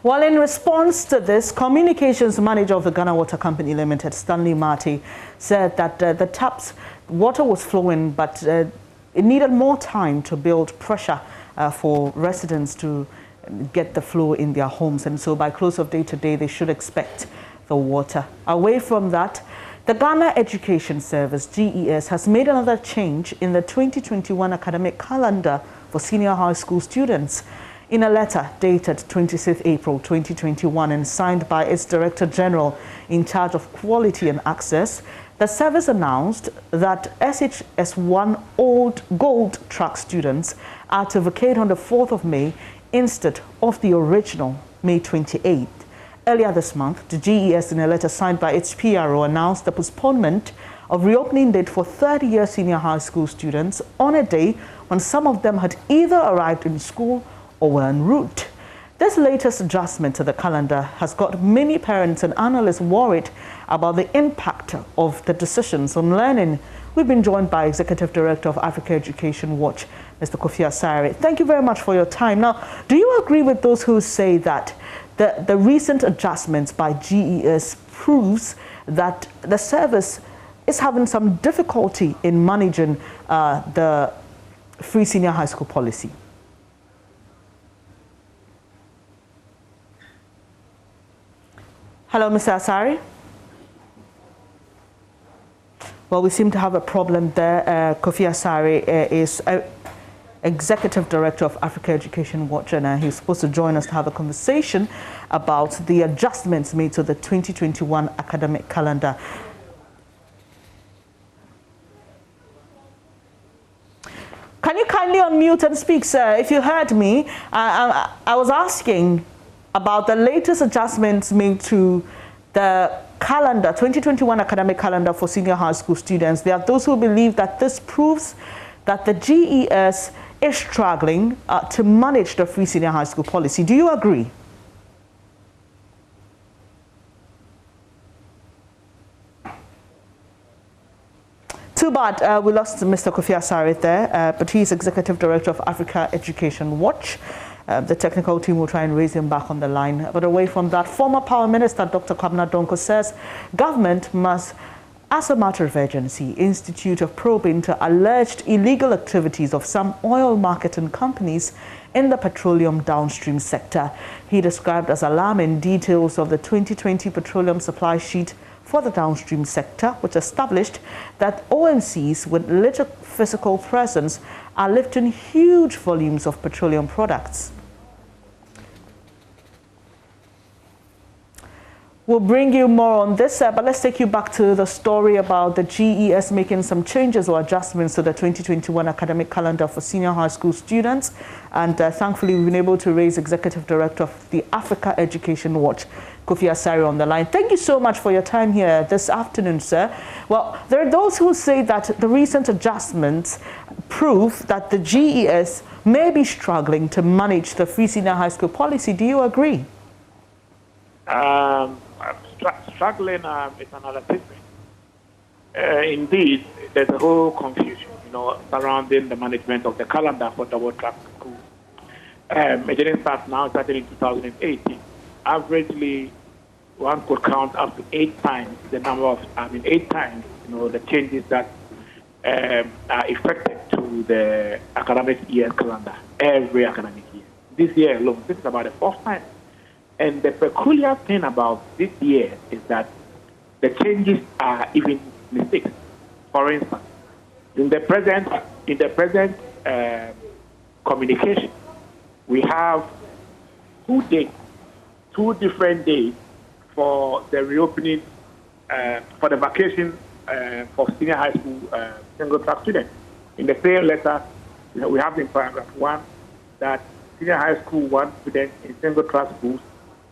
Well, in response to this, communications manager of the Ghana Water Company Limited, Stanley Marty, said that the taps, water was flowing, but it needed more time to build pressure for residents to get the flow in their homes. And so by close of day today, they should expect the water. Away from that, the Ghana Education Service, GES, has made another change in the 2021 academic calendar for senior high school students. In a letter dated 26 April 2021 and signed by its Director General in charge of Quality and Access, the service announced that SHS 1 old gold track students are to vacate on the 4th of May instead of the original May 28th. Earlier this month, the GES, in a letter signed by its PRO, announced the postponement of reopening date for third-year senior high school students on a day when some of them had either arrived in school or were en route. This latest adjustment to the calendar has got many parents and analysts worried about the impact of the decisions on learning. We've been joined by Executive Director of Africa Education Watch, Mr. Kofi Asare. Thank you very much for your time. Now, do you agree with those who say that the recent adjustments by GES proves that the service is having some difficulty in managing the free senior high school policy? Hello, Mr. Asare. Well, we seem to have a problem there. Kofi Asare is Executive Director of Africa Education Watch, and he's supposed to join us to have a conversation about the adjustments made to the 2021 academic calendar. Can you kindly unmute and speak, sir? If you heard me, I was asking about the latest adjustments made to the calendar, 2021 academic calendar for senior high school students. There are those who believe that this proves that the GES is struggling to manage the free senior high school policy. Do you agree? Too bad we lost Mr. Kofi Asare there, but he's Executive Director of Africa Education Watch. The technical team will try and raise him back on the line. But away from that, former Power Minister Dr. Kwabena Donkor says government must, as a matter of urgency, institute a probe into alleged illegal activities of some oil marketing companies in the petroleum downstream sector. He described as alarming details of the 2020 petroleum supply sheet for the downstream sector, which established that ONCs with little physical presence are lifting huge volumes of petroleum products. We'll bring you more on this, but let's take you back to the story about the GES making some changes or adjustments to the 2021 academic calendar for senior high school students. And thankfully, we've been able to raise Executive Director of the Africa Education Watch, Kofi Asare, on the line. Thank you so much for your time here this afternoon, sir. Well, there are those who say that the recent adjustments prove that the GES may be struggling to manage the free senior high school policy. Do you agree? Struggling is another statement. Indeed, there's a whole confusion, surrounding the management of the calendar for double track schools. It didn't start now; it started in 2018. Averagely, one could count up to 8 times the number of, 8 times, the changes that are effected to the academic year calendar every academic year. This year alone, this is about the 4th time. And the peculiar thing about this year is that the changes are even mistakes. For instance, in the present communication, we have 2 dates, 2 different days for the reopening, for the vacation for senior high school single track students. In the same letter, we have in paragraph 1 that senior high school 1 students in single track schools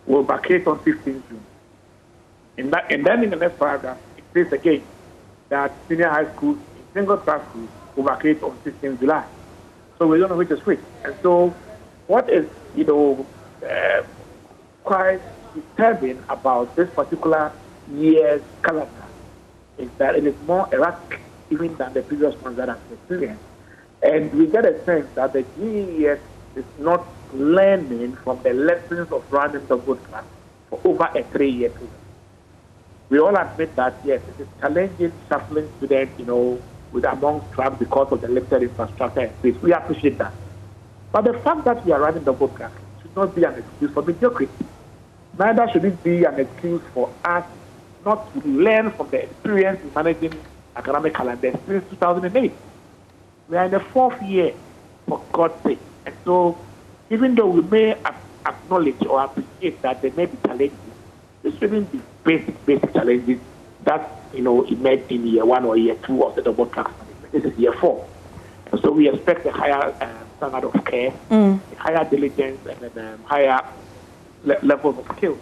will vacate on 15th June. And then in the next paragraph, it says again that senior high schools in single track schools will vacate on 16th July. So we don't know which is which. And so what is, quite disturbing about this particular year's calendar is that it is more erratic even than the previous ones that I've experienced. And we get a sense that the GES is not learning from the lessons of running the good class for over a 3-year period. We all admit that, yes, it is challenging shuffling students, with among tracks because of the limited infrastructure and space. We appreciate that. But the fact that we are running the good class should not be an excuse for mediocrity. Neither should it be an excuse for us not to learn from the experience in managing academic calendar since 2008. We are in the 4th year, for God's sake. And so, even though we may acknowledge or appreciate that there may be challenges, this shouldn't be basic challenges that, emerged in year 1 or year 2 of the double track management. This is year 4. And so we expect a higher standard of care, a higher diligence, and higher levels of skills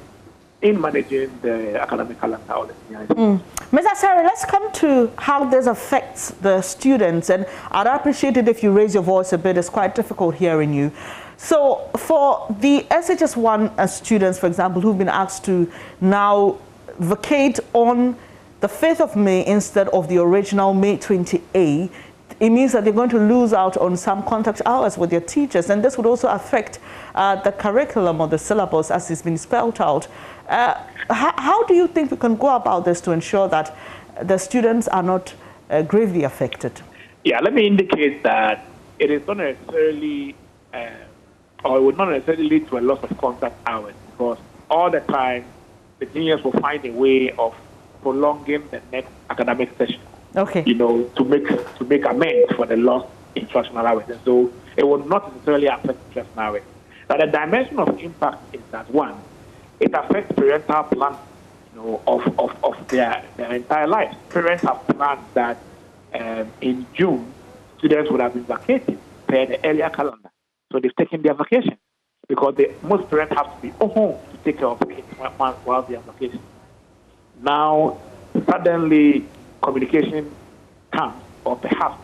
in managing the academic calendar. Mr. Asare, let's come to how this affects the students. And I'd appreciate it if you raise your voice a bit. It's quite difficult hearing you. So for the SHS 1 students, for example, who've been asked to now vacate on the 5th of May instead of the original May 28, it means that they're going to lose out on some contact hours with their teachers, and this would also affect the curriculum or the syllabus as it's been spelled out. How do you think we can go about this to ensure that the students are not gravely affected? Yeah, let me indicate that it is not necessarily, or it would not necessarily lead to a loss of contact hours, because all the time the juniors will find a way of prolonging the next academic session. Okay. To make amends for the lost instructional hours. And so it will not necessarily affect instructional hours. Now the dimension of impact is that, one, it affects parental plans, of their entire life. Parents have planned that in June, students would have been vacating per the earlier calendar. So they've taken their vacation because most parents have to be home to take care of kids while they are vacation. Now, suddenly, communication comes, or perhaps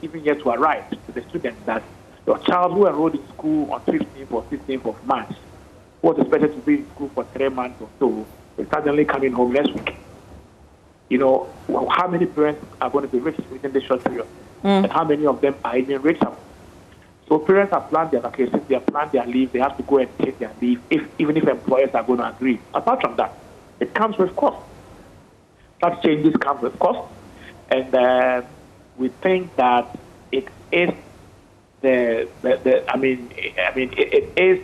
even yet to arrive to the students that your child who enrolled in school on 15th or 16th of March, who was expected to be in school for 3 months or so, is suddenly coming home next week. How many parents are going to be reached within this short period? And how many of them are even reachable? So parents have planned their vacations, they have planned their leave, they have to go and take their leave, even if employers are going to agree. Apart from that, it comes with cost. Such changes come with cost, and we think that it is it is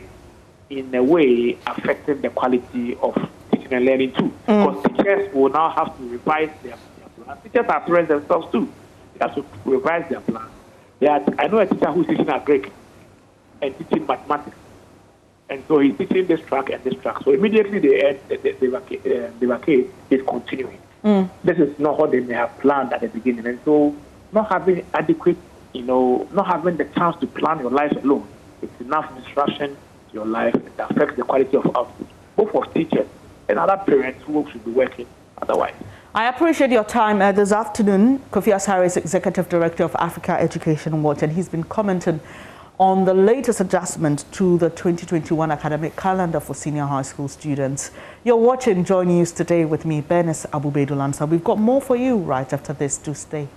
in a way affecting the quality of teaching and learning too. Because teachers will now have to revise their plans. Teachers are parents themselves too. They have to revise their plans. I know a teacher who's teaching a Greek and teaching mathematics. And so he's teaching this track and this track. So immediately the vacate is continuing. This is not what they may have planned at the beginning. And so not having adequate, not having the chance to plan your life alone, it's enough disruption to your life. It affects the quality of output, both of teachers and other parents who should be working otherwise. I appreciate your time this afternoon. Kofi Asare is Executive Director of Africa Education Watch, and he's been commenting on the latest adjustment to the 2021 academic calendar for senior high school students. You're watching Joy News Today with me, Bernice Abubedulansa. We've got more for you right after this. Do stay.